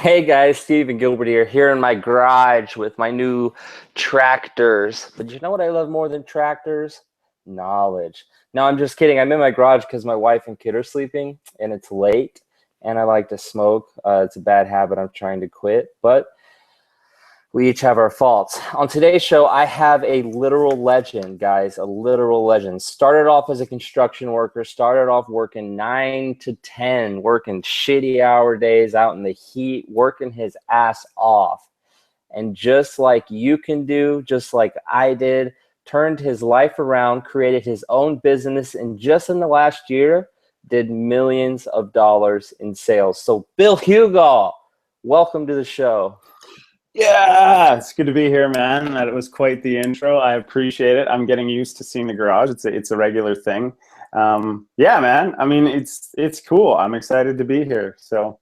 Hey guys, Steven Gilbert here in my garage with my new tractors. But you know what I love more than tractors? Knowledge. No, I'm just kidding. I'm in my garage because my wife and kid are sleeping and it's late and I like to smoke. It's a bad habit I'm trying to quit, but we each have our faults. On today's show, I have a literal legend, guys, a literal legend. Started off as a construction worker, started off working 9 to 10, working shitty hour days out in the heat, working his ass off. And just like you can do, just like I did, turned his life around, created his own business, and just in the last year, did millions of dollars in sales. So Bill Hugall, welcome to the show. Yeah, it's good to be here, man. That was quite the intro. I appreciate it. I'm getting used to seeing the garage. It's a regular thing. Yeah, man. I mean, it's cool. I'm excited to be here. So,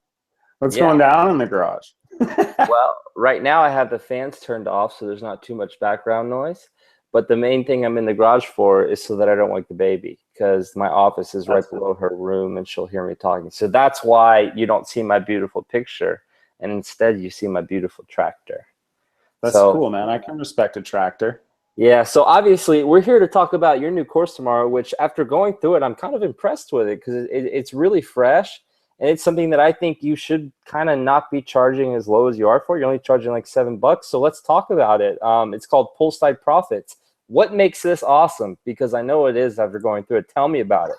what's going down in the garage? Well, right now I have the fans turned off, so there's not too much background noise. But the main thing I'm in the garage for is so that I don't wake the baby, because my office is right below her room and she'll hear me talking. So that's why you don't see my beautiful picture. And instead you see my beautiful tractor. That's cool, man. I can respect a tractor. Yeah, so obviously we're here to talk about your new course tomorrow, which after going through it, I'm kind of impressed with it because it's really fresh. And it's something that I think you should kind of not be charging as low as you are for. You're only charging like $7. So let's talk about it. It's called Poolside Profits. What makes this awesome? Because I know it is after going through it. Tell me about it.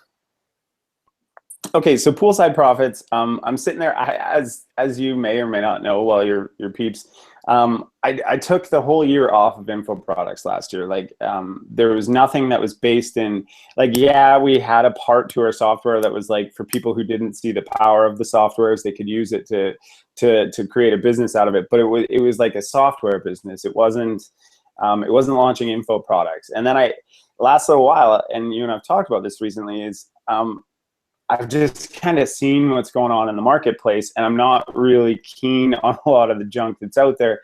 Okay, so Poolside Profits. I'm sitting there, as you may or may not know, well, your peeps. I took the whole year off of info products last year. Like, there was nothing that was based in, like, yeah, we had a part to our software that was like for people who didn't see the power of the software, they could use it to create a business out of it. But it was like a software business. It wasn't launching info products. And then last little while, and you and I've talked about this recently, is I've just kind of seen what's going on in the marketplace, and I'm not really keen on a lot of the junk that's out there,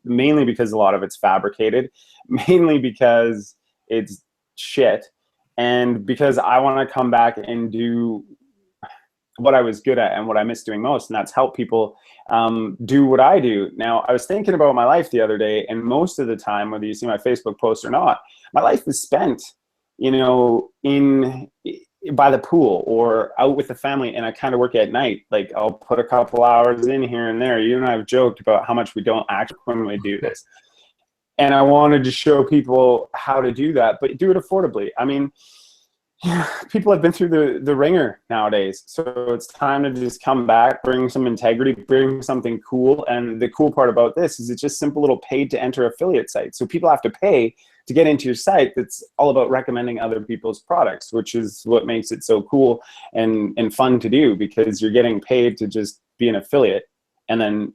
mainly because a lot of it's fabricated, mainly because it's shit, and because I want to come back and do what I was good at and what I miss doing most, and that's help people do what I do. Now, I was thinking about my life the other day, and most of the time, whether you see my Facebook post or not, my life is spent, you know, by the pool or out with the family, and I kind of work at night. Like, I'll put a couple hours in here and there. You and I have joked about how much we don't actually when we do this. And I wanted to show people how to do that, but do it affordably. I mean, people have been through the ringer nowadays. So it's time to just come back, bring some integrity, bring something cool. And the cool part about this is it's just simple little paid to enter affiliate site. So people have to pay to get into your site that's all about recommending other people's products, which is what makes it so cool and fun to do, because you're getting paid to just be an affiliate, and then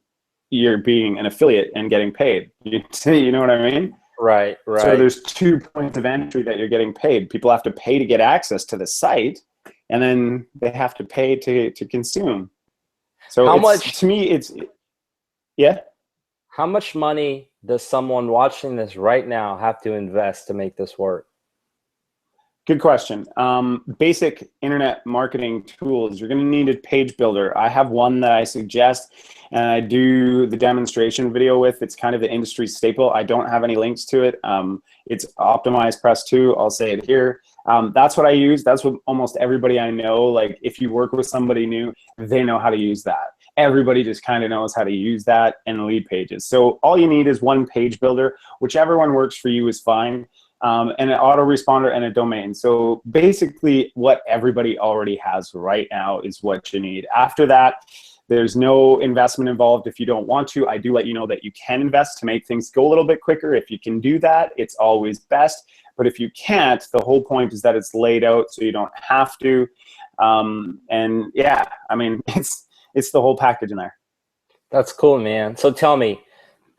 you're being an affiliate and getting paid. You know what I mean? Right. So there's 2 points of entry that you're getting paid. People have to pay to get access to the site, and then they have to pay to consume. So how much, to me, yeah. How much money does someone watching this right now have to invest to make this work? Good question. Basic internet marketing tools. You're going to need a page builder. I have one that I suggest, and I do the demonstration video with. It's kind of the industry staple. I don't have any links to it. It's Optimized Press 2. I'll say it here. That's what I use. That's what almost everybody I know, like if you work with somebody new, they know how to use that. Everybody just kind of knows how to use that and lead pages. So all you need is one page builder. Whichever one works for you is fine. And an autoresponder and a domain. So basically what everybody already has right now is what you need. After that, there's no investment involved if you don't want to. I do let you know that you can invest to make things go a little bit quicker. If you can do that, it's always best. But if you can't, the whole point is that it's laid out so you don't have to. And yeah, I mean, it's the whole package in there. That's cool, man. So tell me,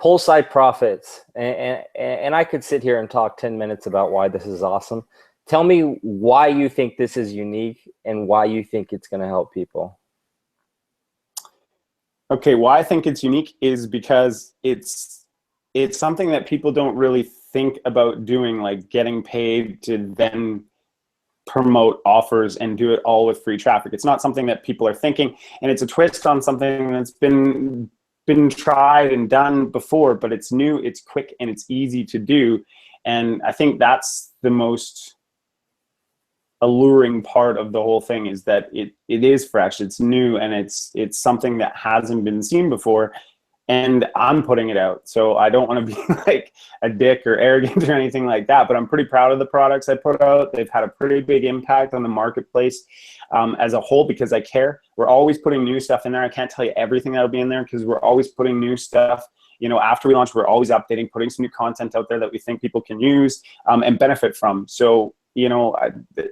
Poolside Profits, and I could sit here and talk 10 minutes about why this is awesome. Tell me why you think this is unique and why you think it's going to help people. Okay, why I think it's unique is because it's something that people don't really think about doing, like getting paid to then promote offers and do it all with free traffic. It's not something that people are thinking, and it's a twist on something that's been tried and done before, but it's new, it's quick, and it's easy to do. And I think that's the most alluring part of the whole thing, is that it is fresh, it's new, and it's something that hasn't been seen before. And I'm putting it out, so I don't want to be like a dick or arrogant or anything like that, but I'm pretty proud of the products I put out. They've had a pretty big impact on the marketplace as a whole, because I care. We're always putting new stuff in there. I can't tell you everything that'll be in there, because we're always putting new stuff. You know, after we launch, we're always updating, putting some new content out there that we think people can use and benefit from. So, you know,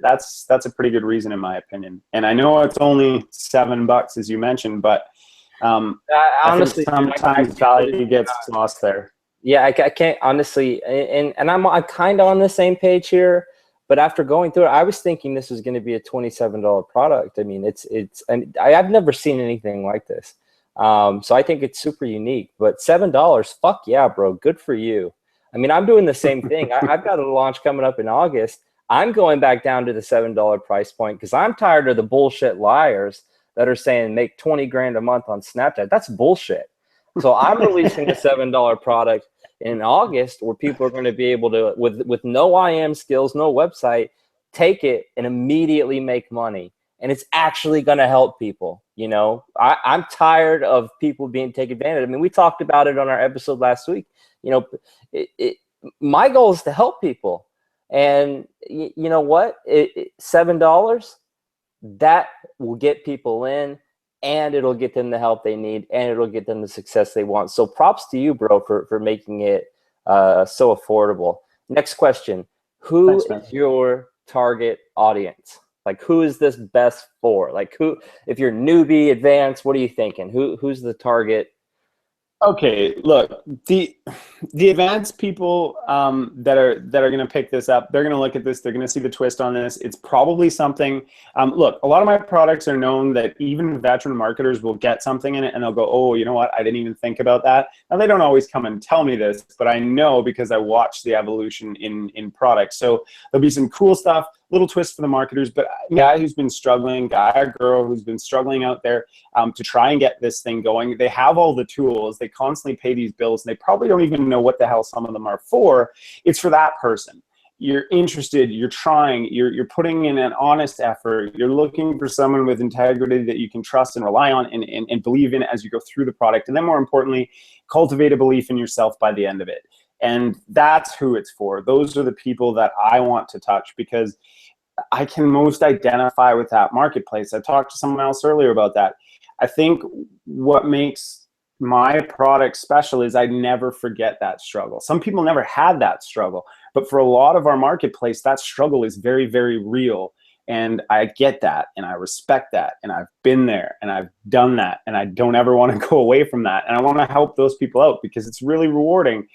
that's a pretty good reason, in my opinion. And I know it's only $7, as you mentioned, but honestly, sometimes value gets lost there. Yeah, I can't honestly, and I'm kind of on the same page here. But after going through it, I was thinking this was going to be a $27 product. I mean, and I've never seen anything like this. So I think it's super unique. But $7, fuck yeah, bro, good for you. I mean, I'm doing the same thing. I've got a launch coming up in August. I'm going back down to the $7 price point, because I'm tired of the bullshit liars that are saying make 20 grand a month on Snapchat. That's bullshit. So I'm releasing a $7 product in August, where people are going to be able to, with no IM skills, no website, take it and immediately make money. And it's actually going to help people. You know, I'm tired of people being taken advantage. I mean, we talked about it on our episode last week. You know, my goal is to help people. And you know what? $7, that will get people in, and it'll get them the help they need, and it'll get them the success they want. So props to you, bro, for making it so affordable. Next question. Who is your target audience? Like, who is this best for? Like, who, if you're newbie, advanced, what are you thinking? Who's the target? Okay, look, the advanced people that are going to pick this up, they're going to look at this, they're going to see the twist on this. It's probably something. Look, a lot of my products are known that even veteran marketers will get something in it and they'll go, oh, you know what? I didn't even think about that. Now, they don't always come and tell me this, but I know, because I watch the evolution in products. So there'll be some cool stuff, little twists for the marketers, but a guy who's been struggling, guy or girl who's been struggling out there to try and get this thing going. They have all the tools. They constantly pay these bills, and they probably don't even know what the hell some of them are for. It's for that person. You're interested, you're trying, you're putting in an honest effort, you're looking for someone with integrity that you can trust and rely on and believe in as you go through the product. And then more importantly, cultivate a belief in yourself by the end of it. And that's who it's for. Those are the people that I want to touch, because I can most identify with that marketplace. I talked to someone else earlier about that. I think what makes my product special is I never forget that struggle. Some people never had that struggle, but for a lot of our marketplace, that struggle is very, very real. And I get that, and I respect that, and I've been there, and I've done that, and I don't ever want to go away from that. And I want to help those people out, because it's really rewarding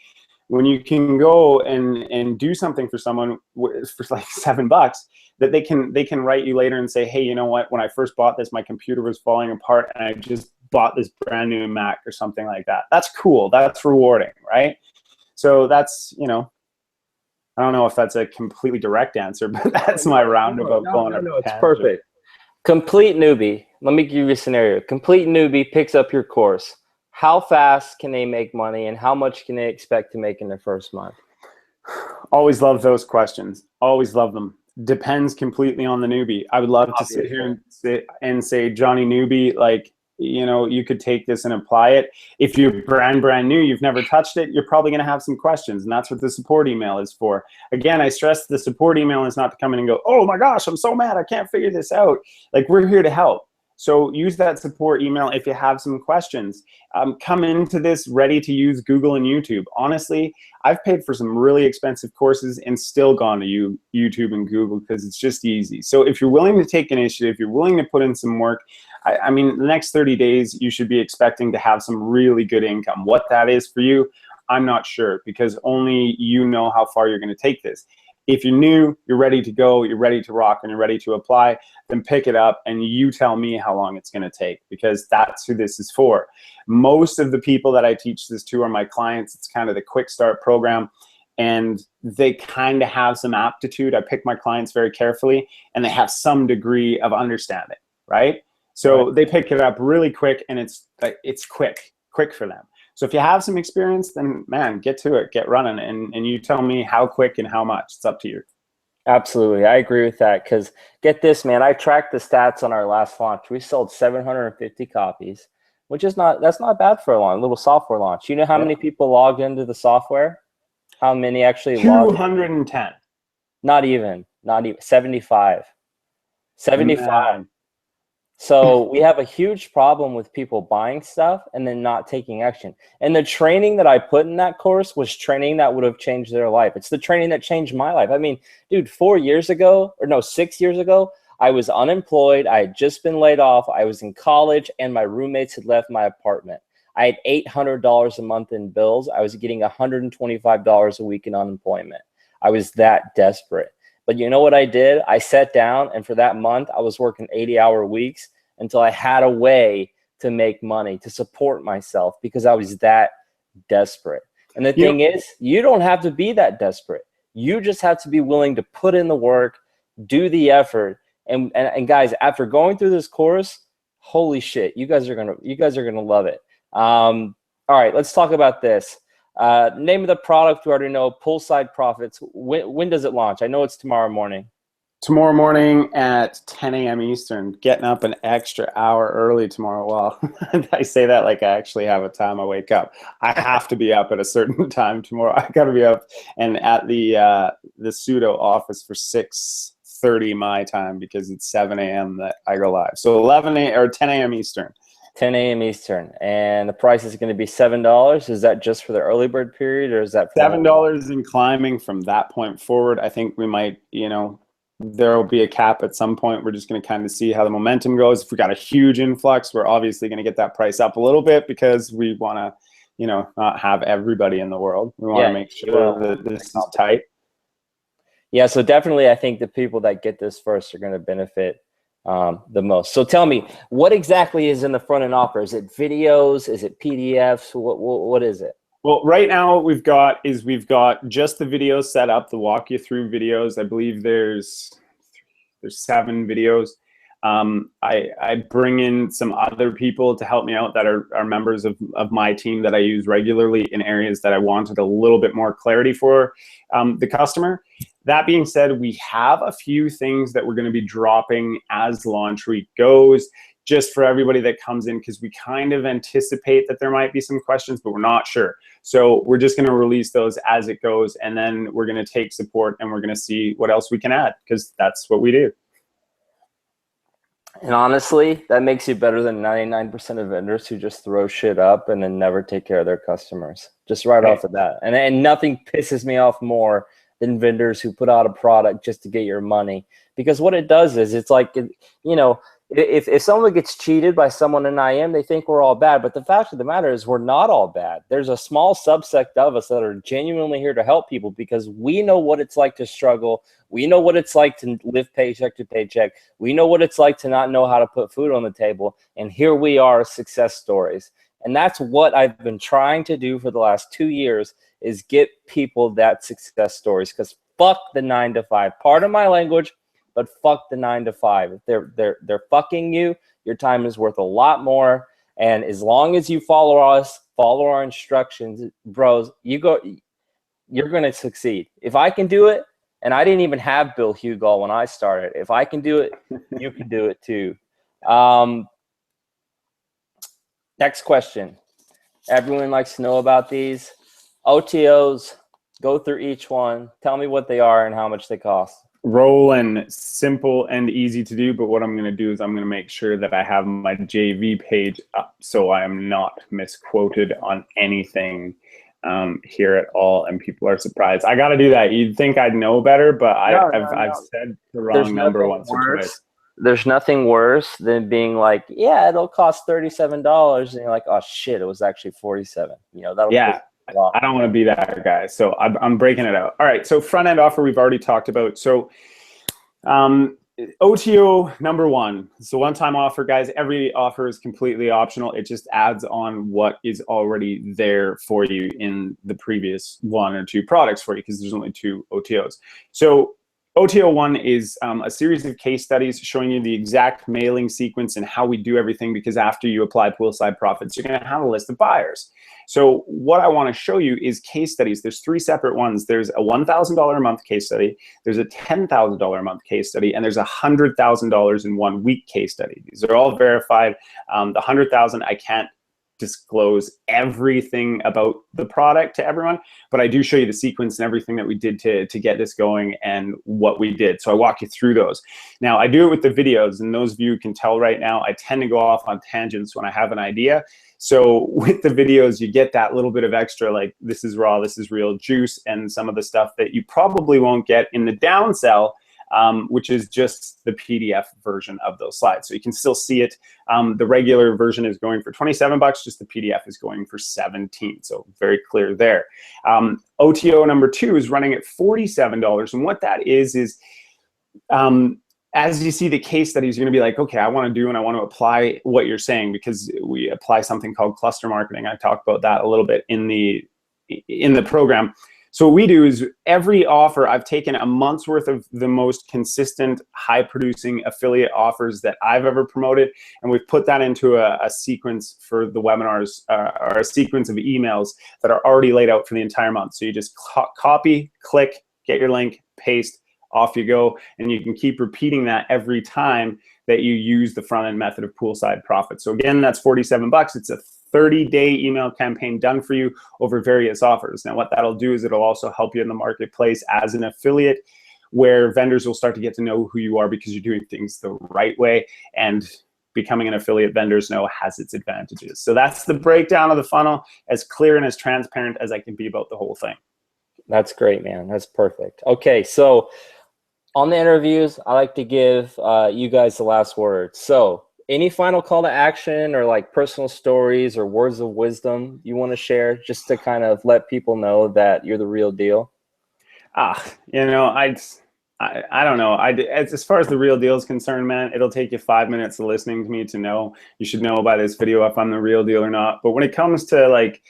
when you can go and do something for someone for like $7, that they can write you later and say, hey, you know what, when I first bought this, my computer was falling apart, and I just bought this brand new Mac or something like that. That's cool. That's rewarding, right? So that's, you know, I don't know if that's a completely direct answer, but that's my roundabout going. No, it's perfect. Complete newbie. Let me give you a scenario. Complete newbie picks up your course. How fast can they make money, and how much can they expect to make in their first month? Always love those questions. Always love them. Depends completely on the newbie. I would love to sit here and say, Johnny Newbie, like, you know, you could take this and apply it. If you're brand new, you've never touched it, you're probably going to have some questions, and that's what the support email is for. Again, I stress the support email is not to come in and go, oh my gosh, I'm so mad, I can't figure this out. Like, we're here to help. So use that support email if you have some questions. Come into this ready to use Google and YouTube. Honestly, I've paid for some really expensive courses and still gone to YouTube and Google, because it's just easy. So if you're willing to take initiative, you're willing to put in some work, I mean, the next 30 days, you should be expecting to have some really good income. What that is for you, I'm not sure, because only you know how far you're going to take this. If you're new, you're ready to go, you're ready to rock, and you're ready to apply, then pick it up and you tell me how long it's going to take, because that's who this is for. Most of the people that I teach this to are my clients. It's kind of the quick start program. and they kind of have some aptitude. I pick my clients very carefully, and they have some degree of understanding, right? So they pick it up really quick, and it's quick for them. So if you have some experience, then man, get to it, get running, and you tell me how quick and how much. It's up to you. Absolutely. I agree with that, because get this, man, I tracked the stats on our last launch. We sold 750 copies, which is that's not bad for a little software launch. You know how many people logged into the software? How many actually logged in? 210. Not even 75. 75. Man. So we have a huge problem with people buying stuff and then not taking action. And the training that I put in that course was training that would have changed their life. It's the training that changed my life. I mean, dude, 6 years ago, I was unemployed. I had just been laid off. I was in college, and my roommates had left my apartment. I had $800 a month in bills. I was getting $125 a week in unemployment. I was that desperate. But you know what I did? I sat down, and for that month, I was working 80-hour weeks until I had a way to make money, to support myself, because I was that desperate. And the thing is, you don't have to be that desperate. You just have to be willing to put in the work, do the effort. And guys, after going through this course, holy shit, you guys are gonna love it. All right, let's talk about this. Name of the product we already know, Poolside Profits. When does it launch? I know it's tomorrow morning. Tomorrow morning at 10 a.m. Eastern. Getting up an extra hour early tomorrow. Well, I say that like I actually have a time I wake up. I have to be up at a certain time tomorrow. I got to be up and at the pseudo office for 6:30 my time, because it's 7 a.m. that I go live. So 10 a.m. Eastern. 10 a.m. Eastern, and the price is going to be $7. Is that just for the early bird period, or is that for $7 and climbing from that point forward? I think we might, there will be a cap at some point. We're just going to kind of see how the momentum goes. If we got a huge influx, we're obviously going to get that price up a little bit, because we want to, not have everybody in the world. We want to make sure that this is tight. Yeah, so definitely I think the people that get this first are going to benefit the most. So tell me, what exactly is in the front end offer? Is it videos? Is it PDFs? What is it? Well, right now what we've got just the videos set up, the walk you through videos. I believe there's 7 videos. I bring in some other people to help me out that are members of my team that I use regularly in areas that I wanted a little bit more clarity for the customer. That being said, we have a few things that we're going to be dropping as launch week goes, just for everybody that comes in, because we kind of anticipate that there might be some questions, but we're not sure. So we're just going to release those as it goes, and then we're going to take support, and we're going to see what else we can add, because that's what we do. And honestly, that makes you better than 99% of vendors who just throw shit up and then never take care of their customers. Just right off the bat. And nothing pisses me off more than vendors who put out a product just to get your money. Because what it does is, it's like, if someone gets cheated by someone in IM, they think we're all bad. But the fact of the matter is, we're not all bad. There's a small subsect of us that are genuinely here to help people, because we know what it's like to struggle. We know what it's like to live paycheck to paycheck. We know what it's like to not know how to put food on the table. And here we are, success stories. And that's what I've been trying to do for the last 2 years, is get people that success stories. Because fuck the 9-to-5. Pardon my language, but fuck the 9-to-5. If they're fucking you, your time is worth a lot more. And as long as you follow our instructions, bros, you're gonna succeed. If I can do it, and I didn't even have Bill Hugall when I started, if I can do it, you can do it too. Next question. Everyone likes to know about these. OTOs, go through each one. Tell me what they are and how much they cost. Rolling, simple and easy to do, but what I'm going to do is I'm going to make sure that I have my JV page up, so I am not misquoted on anything here at all, and people are surprised. I got to do that. You'd think I'd know better, but I've said the wrong number once or twice. There's nothing worse than being like, yeah, it'll cost $37, and you're like, oh shit, it was actually $47. That'll I don't want to be that guy, so I'm breaking it out. All right, so front end offer we've already talked about. So OTO number one. It's a one-time offer, guys. Every offer is completely optional. It just adds on what is already there for you in the previous one or two products for you, because there's only 2 OTOs. So OTO 1 is a series of case studies showing you the exact mailing sequence and how we do everything, because after you apply Poolside Profits, you're going to have a list of buyers. So what I want to show you is case studies. There's 3 separate ones. There's a $1,000 a month case study, there's a $10,000 a month case study, and there's a $100,000 in 1 week case study. These are all verified. The 100,000, I can't disclose everything about the product to everyone, but I do show you the sequence and everything that we did to get this going and what we did. So I walk you through those. Now I do it with the videos, and those of you can tell right now, I tend to go off on tangents when I have an idea. So with the videos, you get that little bit of extra, like this is raw, this is real juice, and some of the stuff that you probably won't get in the downsell, which is just the PDF version of those slides. So you can still see it. The regular version is going for 27 bucks, just the PDF is going for 17. So very clear there. OTO number 2 is running at $47. And what that is as you see the case studies, you're gonna be like, okay, I wanna do and I wanna apply what you're saying, because we apply something called cluster marketing. I talked about that a little bit in the program. So what we do is every offer, I've taken a month's worth of the most consistent, high-producing affiliate offers that I've ever promoted, and we've put that into a sequence for the webinars, or a sequence of emails that are already laid out for the entire month. So you just copy, click, get your link, paste, off you go, and you can keep repeating that every time that you use the front-end method of Poolside Profits. So again, that's 47 bucks. It's a 30-day email campaign done for you over various offers. Now what that'll do is it'll also help you in the marketplace as an affiliate, where vendors will start to get to know who you are because you're doing things the right way, and becoming an affiliate, vendors know, has its advantages. So that's the breakdown of the funnel, as clear and as transparent as I can be about the whole thing. That's great, man. That's perfect. Okay, so on the interviews, I like to give you guys the last word. So any final call to action, or like personal stories or words of wisdom you want to share, just to kind of let people know that you're the real deal? You know, I don't know. As far as the real deal is concerned, man, it'll take you 5 minutes of listening to me to know. You should know by this video if I'm the real deal or not. But when it comes to like,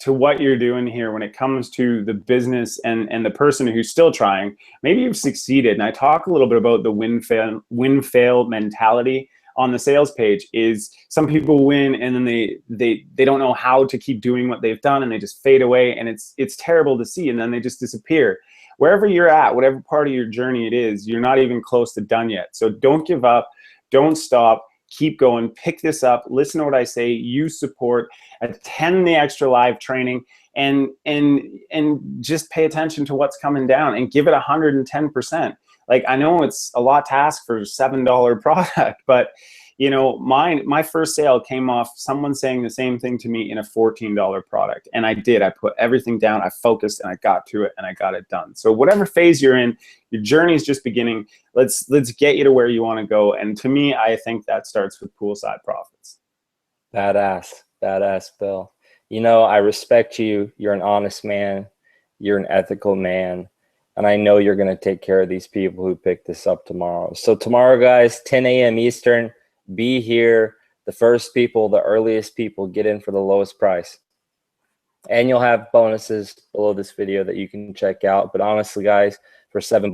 to what you're doing here, when it comes to the business and the person who's still trying, maybe you've succeeded. And I talk a little bit about the win-fail mentality on the sales page. Is some people win and then they don't know how to keep doing what they've done, and they just fade away, and it's terrible to see, and then they just disappear. Wherever you're at, whatever part of your journey it is, you're not even close to done yet. So don't give up, don't stop. Keep going, pick this up, listen to what I say, use support, attend the extra live training, and just pay attention to what's coming down and give it 110%. Like, I know it's a lot to ask for a $7 product, but you know, my first sale came off someone saying the same thing to me in a $14 product. And I did. I put everything down, I focused, and I got to it, and I got it done. So whatever phase you're in, your journey is just beginning. Let's get you to where you want to go. And to me, I think that starts with Poolside Profits. Badass. Badass, Bill. You know, I respect you. You're an honest man. You're an ethical man. And I know you're going to take care of these people who pick this up tomorrow. So tomorrow, guys, 10 a.m. Eastern, be here. The first people, the earliest people, get in for the lowest price. And you'll have bonuses below this video that you can check out. But honestly, guys, for $7,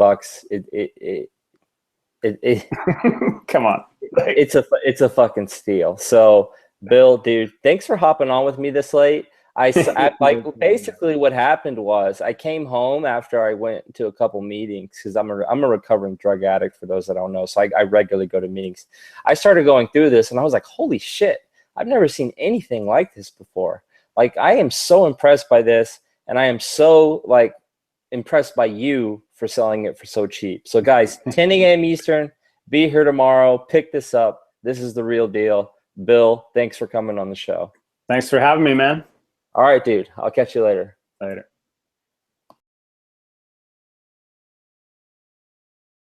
come on, it's a fucking steal. So Bill, dude, thanks for hopping on with me this late. I like basically what happened was I came home after I went to a couple meetings, because I'm a recovering drug addict, for those that don't know. So I regularly go to meetings. I started going through this and I was like, holy shit, I've never seen anything like this before. Like, I am so impressed by this, and I am so like impressed by you for selling it for so cheap. So guys, 10 a.m. Eastern, be here tomorrow, pick this up. This is the real deal. Bill, thanks for coming on the show. Thanks for having me, man. All right, dude. I'll catch you later. Later.